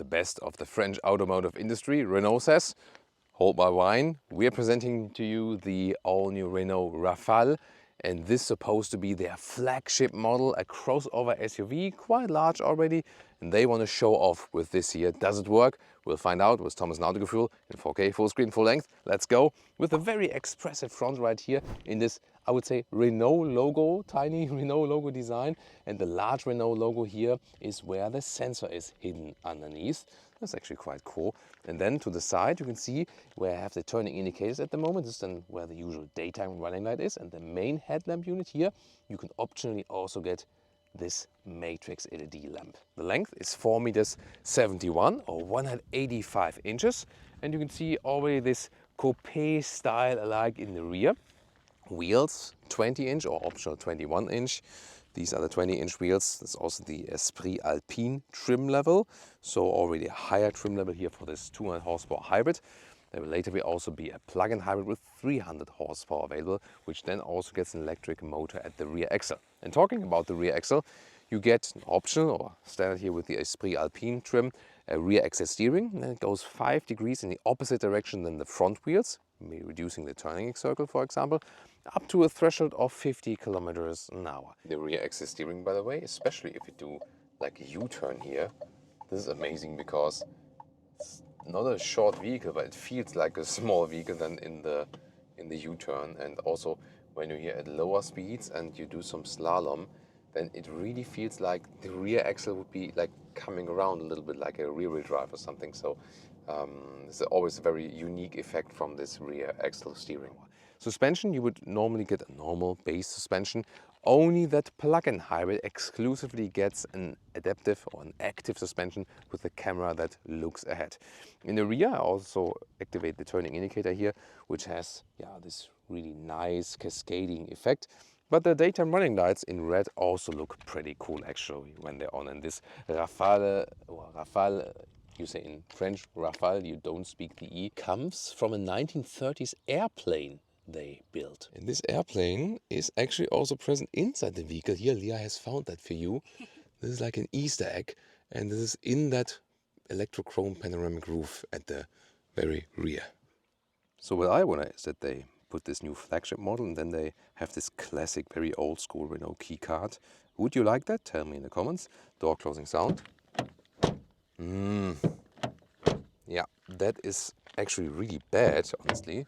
the best of the French automotive industry, Renault says, hold my wine. We are presenting to you the all-new Renault Rafale, and this is supposed to be their flagship model, a crossover SUV, quite large already, and they want to show off with this here. Does it work? We'll find out with Thomas Nautigefühl in 4K, full screen, full length. Let's go with a very expressive front right here in this, I would say, Renault logo, tiny Renault logo design. And the large Renault logo here is where the sensor is hidden underneath. That's actually quite cool. And then to the side, you can see where I have the turning indicators at the moment. This is then where the usual daytime running light is. And the main headlamp unit here, you can optionally also get this matrix LED lamp. The length is 4,71 meters or 185 inches. And you can see already this coupe style alike in the rear. Wheels 20-inch or optional 21-inch. These are the 20-inch wheels. That's also the Esprit Alpine trim level. So already a higher trim level here for this 200 horsepower hybrid. There will later also be a plug-in hybrid with 300 horsepower available, which then also gets an electric motor at the rear axle. And talking about the rear axle, you get an optional or standard here with the Esprit Alpine trim, a rear axle steering, and then it goes 5 degrees in the opposite direction than the front wheels, maybe reducing the turning circle, for example, up to a threshold of 50 kilometers an hour. The rear axle steering, by the way, especially if you do like a U-turn here, this is amazing because it's not a short vehicle, but it feels like a small vehicle than in the U-turn. And also when you're here at lower speeds and you do some slalom, then it really feels like the rear axle would be like coming around a little bit like a rear-wheel drive or something. So it's always a very unique effect from this rear axle steering. Suspension, you would normally get a normal base suspension. Only that plug-in hybrid exclusively gets an adaptive or an active suspension with a camera that looks ahead. In the rear, I also activate the turning indicator here, which has this really nice cascading effect. But the daytime running lights in red also look pretty cool actually when they're on. And this Rafale, or Rafale, you say in French Rafale, you don't speak the E, comes from a 1930s airplane they built. And this airplane is actually also present inside the vehicle. Here, Leah has found that for you. This is like an Easter egg, and this is in that Electrochrome panoramic roof at the very rear. So what I wonder is that they put this new flagship model and then they have this classic, very old school Renault key card. Would you like that? Tell me in the comments. Door closing sound. Yeah, that is actually really bad, honestly.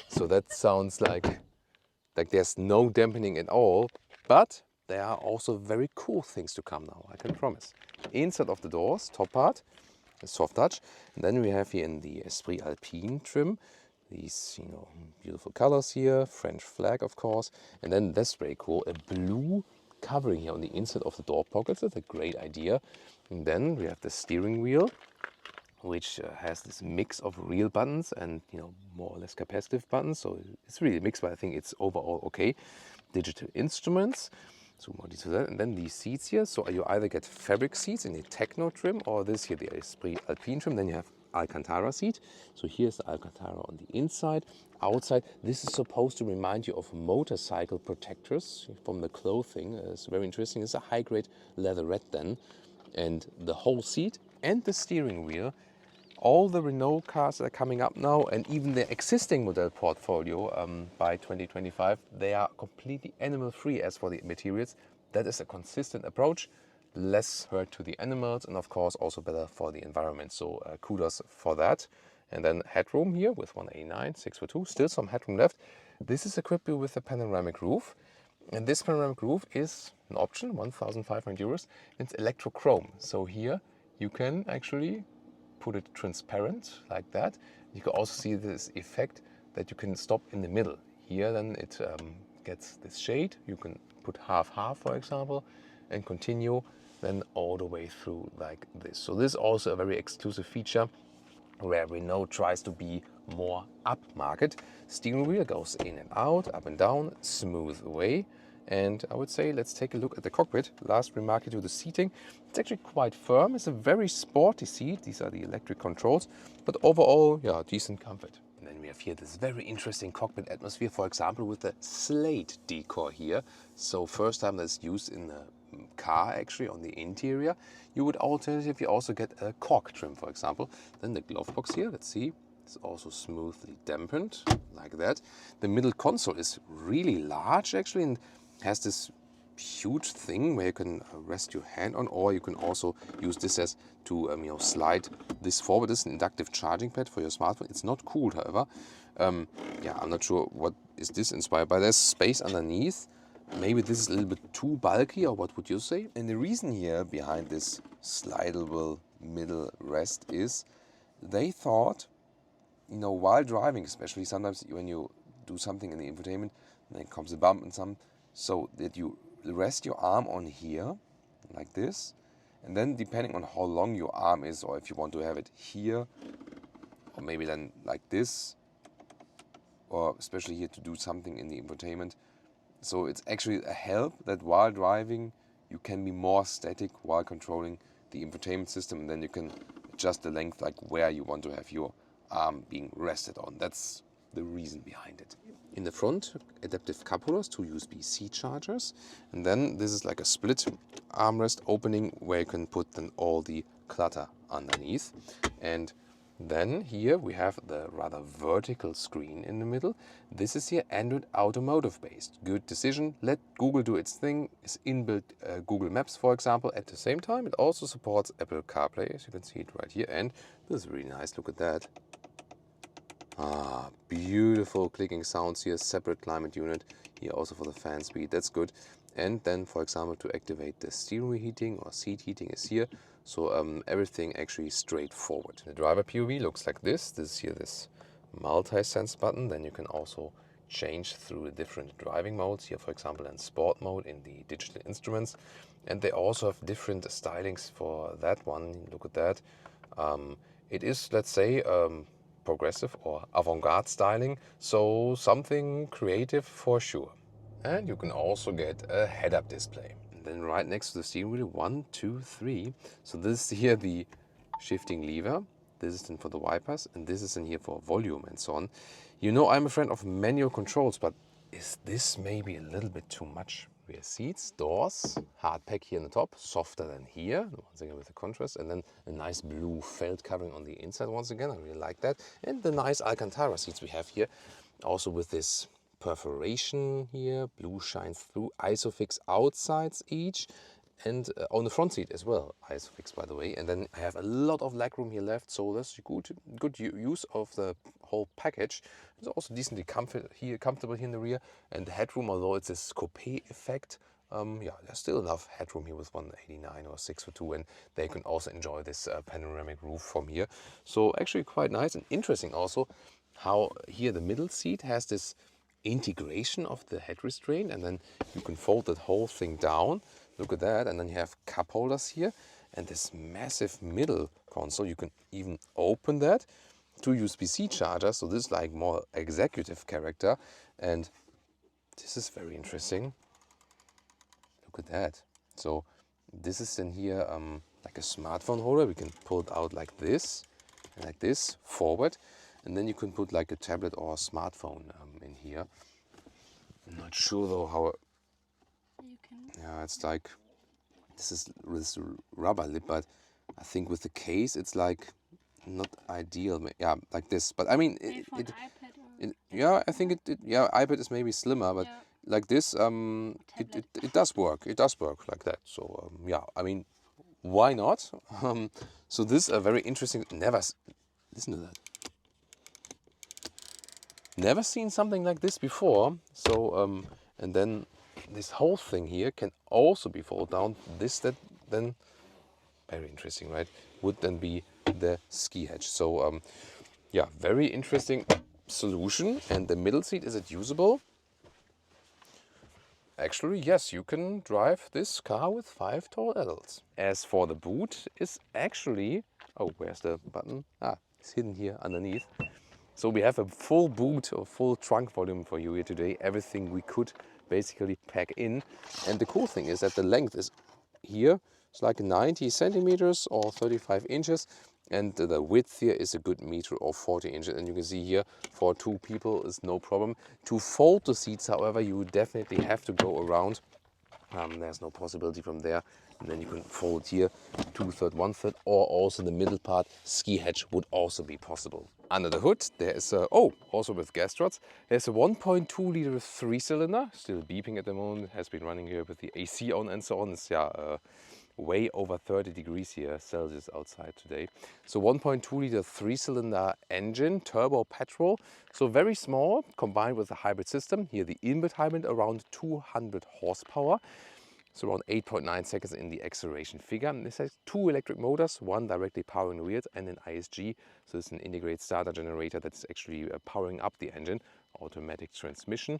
So that sounds like there's no dampening at all, but there are also very cool things to come now, I can promise. Inside of the doors, top part, a soft touch. And then we have here in the Esprit Alpine trim, these beautiful colors here, French flag of course. And then that's very cool, a blue covering here on the inside of the door pockets. That's a great idea. And then we have the steering wheel, which has this mix of real buttons and more or less capacitive buttons. So it's really mixed, but I think it's overall okay. Digital instruments, so more detail that. And then these seats here. So you either get fabric seats in the Techno trim or this here, the Esprit Alpine trim. Then you have Alcantara seat. So here's the Alcantara on the inside. Outside, this is supposed to remind you of motorcycle protectors from the clothing. It's very interesting. It's a high-grade leatherette then. And the whole seat and the steering wheel, all the Renault cars that are coming up now and even the existing model portfolio by 2025, they are completely animal-free as for the materials. That is a consistent approach, less hurt to the animals and of course also better for the environment. So kudos for that. And then headroom here with 189, 6'2", still some headroom left. This is equipped with a panoramic roof. And this panoramic roof is an option, 1,500 euros. It's Electrochrome. So here you can actually put it transparent like that. You can also see this effect that you can stop in the middle. Here then it gets this shade. You can put half-half, for example, and continue then all the way through like this. So this is also a very exclusive feature where Renault tries to be more upmarket. Steering wheel goes in and out, up and down, smooth way. And I would say let's take a look at the cockpit. Last remark to the seating. It's actually quite firm. It's a very sporty seat. These are the electric controls, but overall, decent comfort. And then we have here this very interesting cockpit atmosphere, for example, with the slate decor here. So first time that's used in the car actually on the interior, you would alternatively also get a cork trim, for example. Then the glove box here, let's see, it's also smoothly dampened like that. The middle console is really large actually and has this huge thing where you can rest your hand on, or you can also use this as to slide this forward. This is an inductive charging pad for your smartphone. It's not cooled, however. Yeah, I'm not sure what is this inspired by. There's space underneath. Maybe this is a little bit too bulky, or what would you say? And the reason here behind this slidable middle rest is they thought, while driving, especially sometimes when you do something in the infotainment, then comes a bump and some, so that you rest your arm on here, like this, and then depending on how long your arm is, or if you want to have it here, or maybe then like this, or especially here to do something in the infotainment. So it's actually a help that while driving, you can be more static while controlling the infotainment system, and then you can adjust the length, like where you want to have your arm being rested on. That's the reason behind it. In the front, adaptive cup holders, 2 USB-C chargers, and then this is like a split armrest opening where you can put then all the clutter underneath. And then here we have the rather vertical screen in the middle. This is here Android Automotive based. Good decision. Let Google do its thing. It's inbuilt Google Maps, for example. At the same time, it also supports Apple CarPlay, as you can see it right here. And this is really nice. Look at that. Beautiful clicking sounds here, separate climate unit here also for the fan speed, that's good. And then, for example, to activate the steering wheel heating or seat heating is here. So everything actually straightforward. The driver POV looks like this. This is here, this multi-sense button. Then you can also change through the different driving modes here, for example, in sport mode in the digital instruments. And they also have different stylings for that one. Look at that. It is, let's say, progressive or avant-garde styling, so something creative for sure. And you can also get a head-up display. And then right next to the steering wheel, 1, 2, 3. So this is here the shifting lever. This is then for the wipers, and this is in here for volume and so on. I'm a friend of manual controls, but is this maybe a little bit too much? Rear seats, doors, hard pack here on the top, softer than here, once again with the contrast, and then a nice blue felt covering on the inside once again, I really like that. And the nice Alcantara seats we have here, also with this perforation here, blue shines through, Isofix outsides each, and on the front seat as well, Isofix by the way. And then I have a lot of legroom here left, so that's good use of the whole package. It's also decently comfortable here in the rear, and the headroom, although it's a coupe effect, yeah, there's still enough headroom here with 189 or 6'2", and they can also enjoy this panoramic roof from here. So actually quite nice and interesting also how here the middle seat has this integration of the head restraint, and then you can fold that whole thing down. Look at that. And then you have cup holders here and this massive middle console. You can even open that. 2 USB-C chargers, so this is like more executive character, and this is very interesting. Look at that. So this is in here like a smartphone holder. We can pull it out like this and like this forward, and then you can put like a tablet or a smartphone in here. I'm not sure though how. You can. Yeah, it's like this is this rubber lip, but I think with the case it's like not ideal. Yeah, like this. But I mean, yeah, I think yeah, iPad is maybe slimmer, but yeah, like this, it does work. It does work like that. So yeah, I mean, why not? So this is a very interesting. Listen to that. Never seen something like this before. So and then this whole thing here can also be folded down. That then very interesting, right? Would then be the ski hatch. So yeah, very interesting solution. And the middle seat, is it usable? Actually, yes, you can drive this car with 5 tall adults. As for the boot, is actually, oh, where's the button? It's hidden here underneath. So we have a full boot or full trunk volume for you here today. Everything we could basically pack in. And the cool thing is that the length is here. It's like 90 centimeters or 35 inches. And the width here is a good meter or 40 inches. And you can see here for 2 people is no problem. To fold the seats, however, you definitely have to go around There's no possibility from there. And then you can fold here 2/3, 1/3, or also the middle part, ski hatch would also be possible. Under the hood, there is also with gas struts, there's a 1.2 liter 3-cylinder, still beeping at the moment, has been running here with the AC on and so on. It's way over 30 degrees here Celsius outside today. So 1.2 liter 3-cylinder engine, turbo petrol, so very small, combined with a hybrid system. Here the inbuilt hybrid around 200 horsepower. So around 8.9 seconds in the acceleration figure. And this has 2 electric motors, one directly powering the wheels and an ISG. So it's an integrated starter generator that's actually powering up the engine, automatic transmission.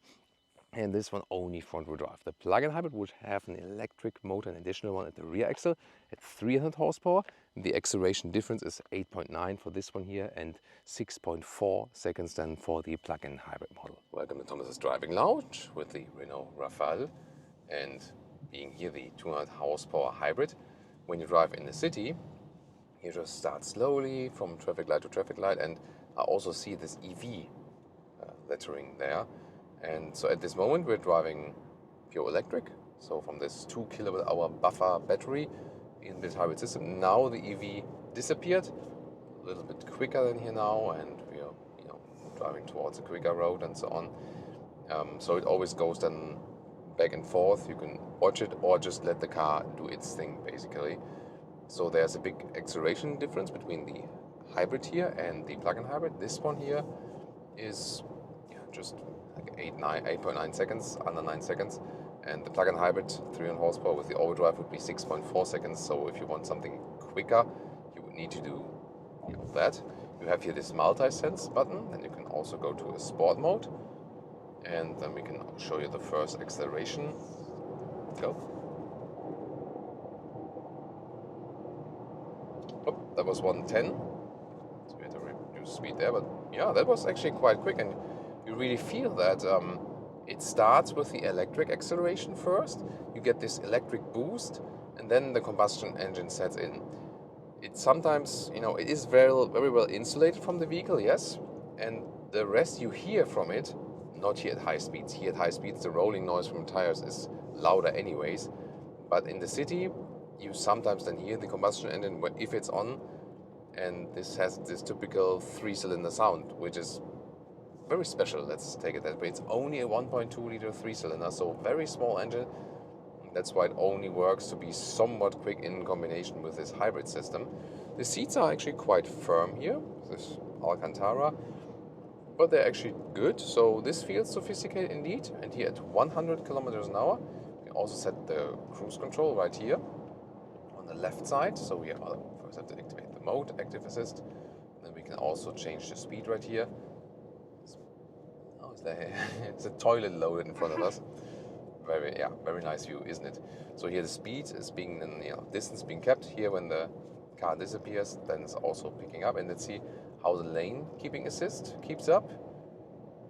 And this one only front-wheel drive. The plug-in hybrid would have an electric motor, an additional one at the rear axle at 300 horsepower. The acceleration difference is 8.9 for this one here and 6.4 seconds then for the plug-in hybrid model. Welcome to Thomas's Driving Lounge with the Renault Rafale. And being here the 200 horsepower hybrid, when you drive in the city, you just start slowly from traffic light to traffic light, and I also see this EV lettering there. And so at this moment we're driving pure electric, so from this 2 kilowatt-hour buffer battery in this hybrid system. Now the EV disappeared, a little bit quicker than here now, and we are driving towards a quicker road and so on. So it always goes then back and forth. You can watch it or just let the car do its thing basically. So there's a big acceleration difference between the hybrid here and the plug-in hybrid. This one here is just like 8.9 seconds, under 9 seconds. And the plug-in hybrid 300 horsepower with the overdrive would be 6.4 seconds. So if you want something quicker, you would need to do that. You have here this multi-sense button, and you can also go to a sport mode. And then we can show you the first acceleration. Go. Oh, that was 110. So we had to reduce speed there, but yeah, that was actually quite quick, and you really feel that it starts with the electric acceleration first. You get this electric boost, and then the combustion engine sets in. It sometimes, it is very well insulated from the vehicle, yes, and the rest you hear from it. Not here at high speeds. Here at high speeds, the rolling noise from the tires is louder anyways. But in the city, you sometimes then hear the combustion engine if it's on, and this has this typical 3-cylinder sound, which is very special. Let's take it that way. It's only a 1.2 liter 3-cylinder, so very small engine. That's why it only works to be somewhat quick in combination with this hybrid system. The seats are actually quite firm here. This Alcantara. But they're actually good, so this feels sophisticated indeed. And here at 100 kilometers an hour, we also set the cruise control right here on the left side. So we first have to activate the mode, active assist. Then we can also change the speed right here. It's a toilet loaded in front of us. Very nice view, isn't it? So here the speed is being, distance being kept. Here when the car disappears, then it's also picking up. And let's see how the lane keeping assist keeps up.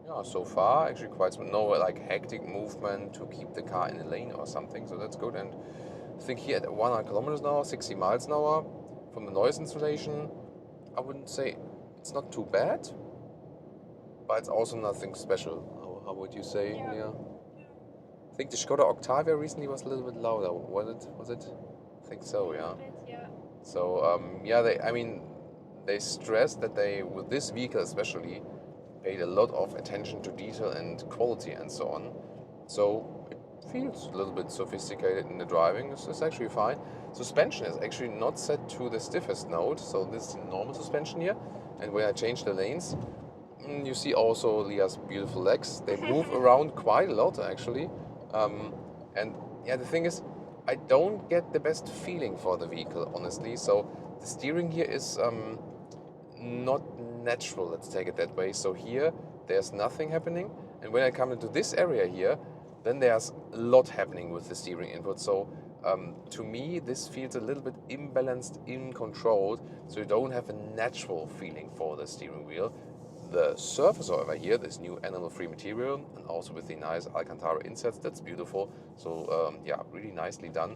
Yeah, so far actually quite smooth. No hectic movement to keep the car in a lane or something, so that's good. And I think here at 100 kilometers an hour, 60 miles an hour, from the noise insulation, I wouldn't say it's not too bad, but it's also nothing special. How would you say? Yeah. I think the Skoda Octavia recently was a little bit louder. Was it? I think so. Yeah. So they stressed that they, with this vehicle especially, paid a lot of attention to detail and quality and so on. So it feels a little bit sophisticated in the driving. It's actually fine. Suspension is actually not set to the stiffest node, so this is normal suspension here. And when I change the lanes, you see also Leah's beautiful legs. They move around quite a lot actually. And yeah, the thing is, I don't get the best feeling for the vehicle, honestly. So the steering here is not natural, let's take it that way. So here there's nothing happening, and when I come into this area here, then there's a lot happening with the steering input. So to me this feels a little bit imbalanced, uncontrolled, so you don't have a natural feeling for the steering wheel. The surface over here, this new animal-free material, and also with the nice Alcantara insets, that's beautiful. So really nicely done,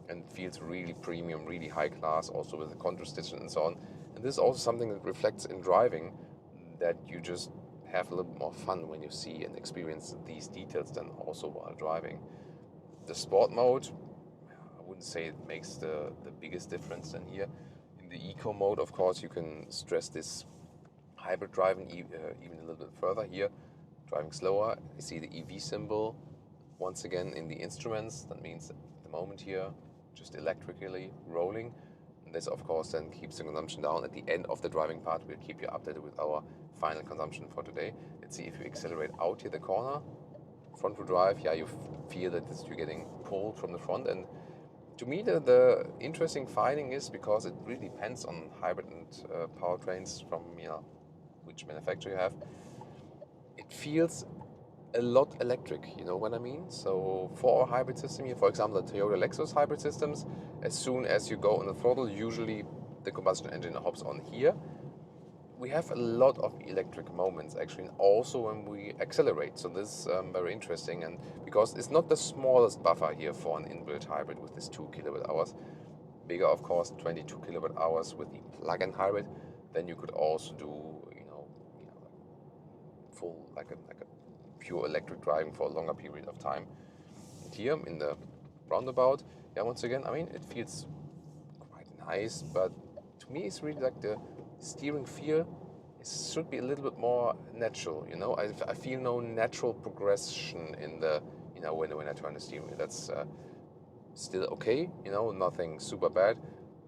and feels really premium, really high class, also with the contour stitching and so on. And this is also something that reflects in driving, that you just have a little bit more fun when you see and experience these details than also while driving. The sport mode, I wouldn't say it makes the biggest difference than here. In the eco mode, of course, you can stress this hybrid driving even a little bit further here. Driving slower, you see the EV symbol once again in the instruments. That means at the moment here, just electrically rolling. And this, of course, then keeps the consumption down. At the end of the driving part, we'll keep you updated with our final consumption for today. Let's see if you accelerate out here the corner. Front wheel drive, yeah, you feel that you're getting pulled from the front. And to me, the interesting finding is, because it really depends on hybrid and powertrains from which manufacturer you have, it feels a lot electric, you know what I mean? So for our hybrid system here, for example, the Toyota Lexus hybrid systems, as soon as you go on the throttle, usually the combustion engine hops on here. We have a lot of electric moments actually, and also when we accelerate. So this is very interesting, and because it's not the smallest buffer here for an inbuilt hybrid with this 2 kilowatt hours. Bigger, of course, 22 kilowatt hours with the plug-in hybrid. Then you could also do, full like a pure electric driving for a longer period of time. And here in the roundabout, yeah, once again, I mean, it feels quite nice, but to me, it's really like the steering feel should be a little bit more natural. I feel no natural progression in the when I turn the steering wheel. That's still okay, nothing super bad,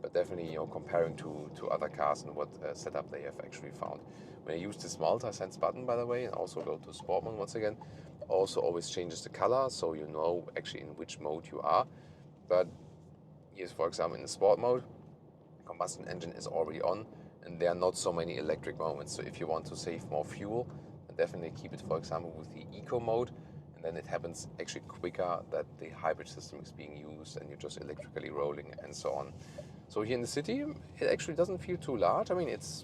but definitely comparing to other cars and what setup they have actually found. When I use this multi-sense button, by the way, and also go to sport mode once again, also always changes the color, so you know actually in which mode you are. But here's, for example, in the sport mode, combustion engine is already on, and there are not so many electric moments. So if you want to save more fuel, then definitely keep it, for example, with the eco mode, and then it happens actually quicker that the hybrid system is being used and you're just electrically rolling and so on. So here in the city, it actually doesn't feel too large. I mean, it's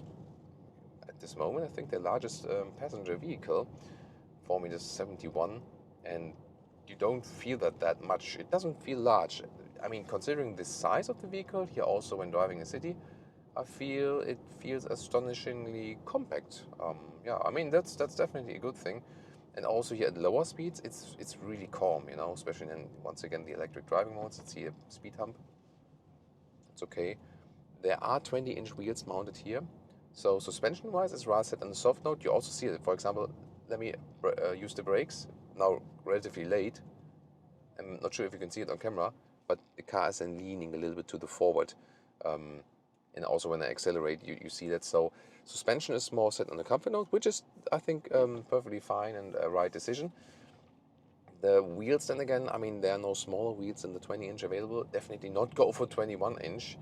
at this moment, I think the largest passenger vehicle for me is 71, and you don't feel that much. It doesn't feel large. I mean, considering the size of the vehicle here, also when driving a city, I feel it feels astonishingly compact. Yeah, I mean that's definitely a good thing. And also here at lower speeds, it's really calm, especially in, once again, the electric driving modes. Let's see a speed hump. It's okay. There are 20-inch wheels mounted here. So suspension-wise, it's rather set on the soft note. You also see it. For example, let me use the brakes. Now, relatively late. I'm not sure if you can see it on camera, but the car is then leaning a little bit to the forward. And also when I accelerate, you see that. So suspension is more set on the comfort note, which is, I think, perfectly fine and a right decision. The wheels, then again, I mean, there are no smaller wheels than the 20-inch available. Definitely not go for 21-inch,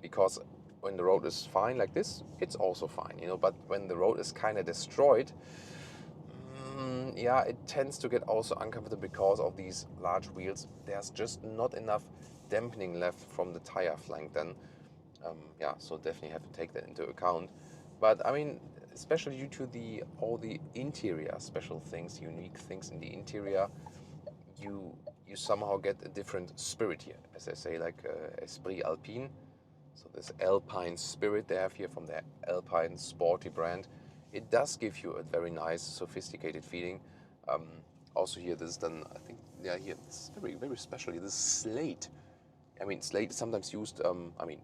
because when the road is fine like this, it's also fine, But when the road is kind of destroyed, yeah, it tends to get also uncomfortable because of these large wheels. There's just not enough dampening left from the tire flank then. Yeah, so definitely have to take that into account. But I mean, especially due to all the interior special things, unique things in the interior, you somehow get a different spirit here, as I say, like Esprit Alpine. So this Alpine spirit they have here from their Alpine sporty brand, it does give you a very nice, sophisticated feeling. Also here, this is done, I think, yeah, here, it's very, very special. This slate. I mean, slate is sometimes used, I mean,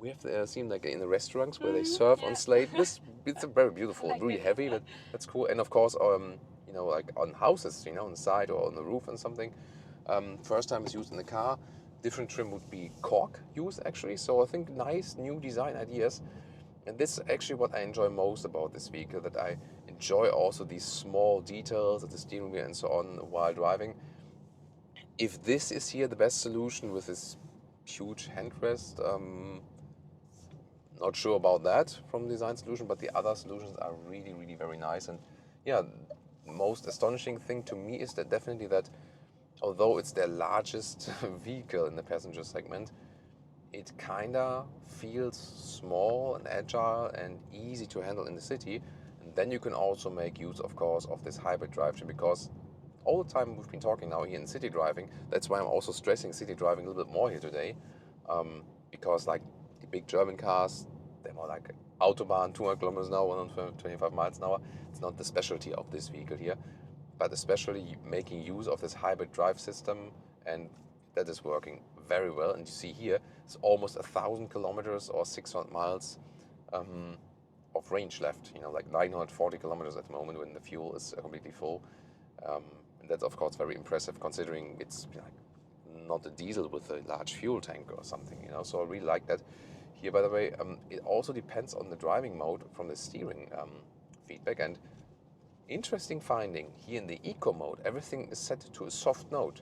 we have seen like in the restaurants where they serve on slate. It's very beautiful, like really heavy, but that's cool. And of course, like on houses, on the side or on the roof and something. First time it's used in the car. Different trim would be cork use actually. So I think nice new design ideas. And this is actually what I enjoy most about this vehicle, that I enjoy also these small details at the steering wheel and so on while driving. If this is here the best solution with this huge handrest, not sure about that from design solution, but the other solutions are really, really very nice. And yeah, most astonishing thing to me is that definitely that although it's their largest vehicle in the passenger segment, it kinda feels small and agile and easy to handle in the city. And then you can also make use, of course, of this hybrid drivetrain, because all the time we've been talking now here in city driving, that's why I'm also stressing city driving a little bit more here today, because like the big German cars, they're more like Autobahn, 200 kilometers an hour, 125 miles an hour. It's not the specialty of this vehicle here. but especially making use of this hybrid drive system, and that is working very well. And you see here, it's almost 1,000 kilometers or 600 miles of range left, you know, like 940 kilometers at the moment when the fuel is completely full. And that's of course very impressive considering it's like not a diesel with a large fuel tank or something, you know. So I really like that. Here, by the way, it also depends on the driving mode from the steering feedback. And interesting finding, here in the eco mode, everything is set to a soft mode.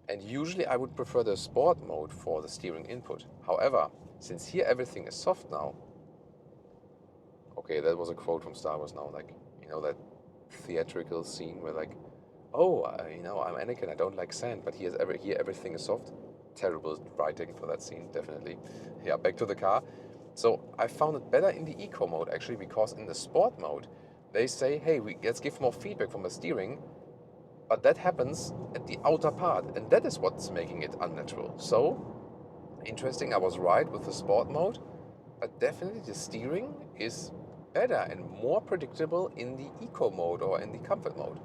And usually I would prefer the sport mode for the steering input. However, since here everything is soft now, okay, that was a quote from Star Wars now, like, you know, that theatrical scene where like, oh, you know, I'm Anakin, I don't like sand, but here everything is soft. Terrible writing for that scene, definitely. Yeah, back to the car. So I found it better in the eco mode actually, because in the sport mode, they say, hey, let's give more feedback from the steering, but that happens at the outer part, and that is what's making it unnatural. So, interesting, I was right with the sport mode, but definitely the steering is better and more predictable in the eco mode or in the comfort mode.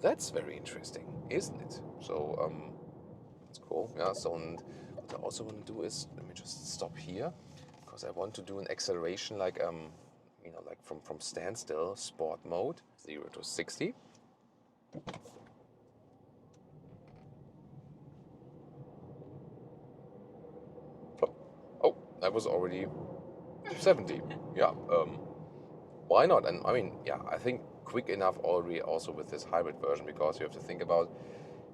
That's very interesting, isn't it? So, it's cool. Yeah, so and what I also want to do is, let me just stop here, because I want to do an acceleration like, you know, like from standstill, sport mode, 0 to 60. Oh, that was already 70. Yeah, why not? And I mean, yeah, I think quick enough already also with this hybrid version, because you have to think about,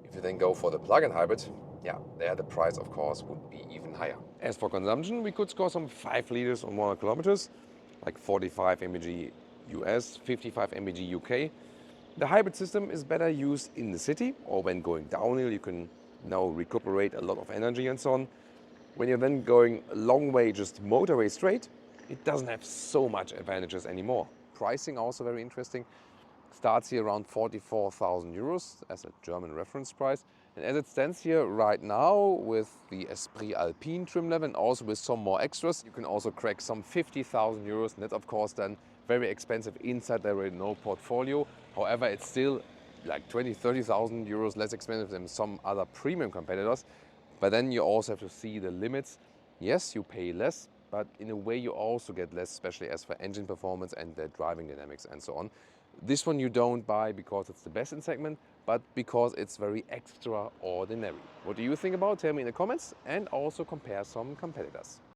if you then go for the plug-in hybrid, yeah, there the price of course would be even higher. As for consumption, we could score some 5 liters on 100 kilometers, like 45 mpg US, 55 mpg UK. The hybrid system is better used in the city, or when going downhill you can now recuperate a lot of energy and so on. When you're then going a long way just motorway straight, it doesn't have so much advantages anymore. Pricing also very interesting. Starts here around 44,000 euros as a German reference price. And as it stands here right now with the Esprit Alpine trim level and also with some more extras, you can also crack some 50,000 euros. And that's of course then very expensive inside the Renault portfolio. However, it's still like 30,000 euros less expensive than some other premium competitors. But then you also have to see the limits. Yes, you pay less, but in a way you also get less, especially as for engine performance and the driving dynamics and so on. This one you don't buy because it's the best in segment, but because it's very extraordinary. What do you think about it? Tell me in the comments, and also compare some competitors.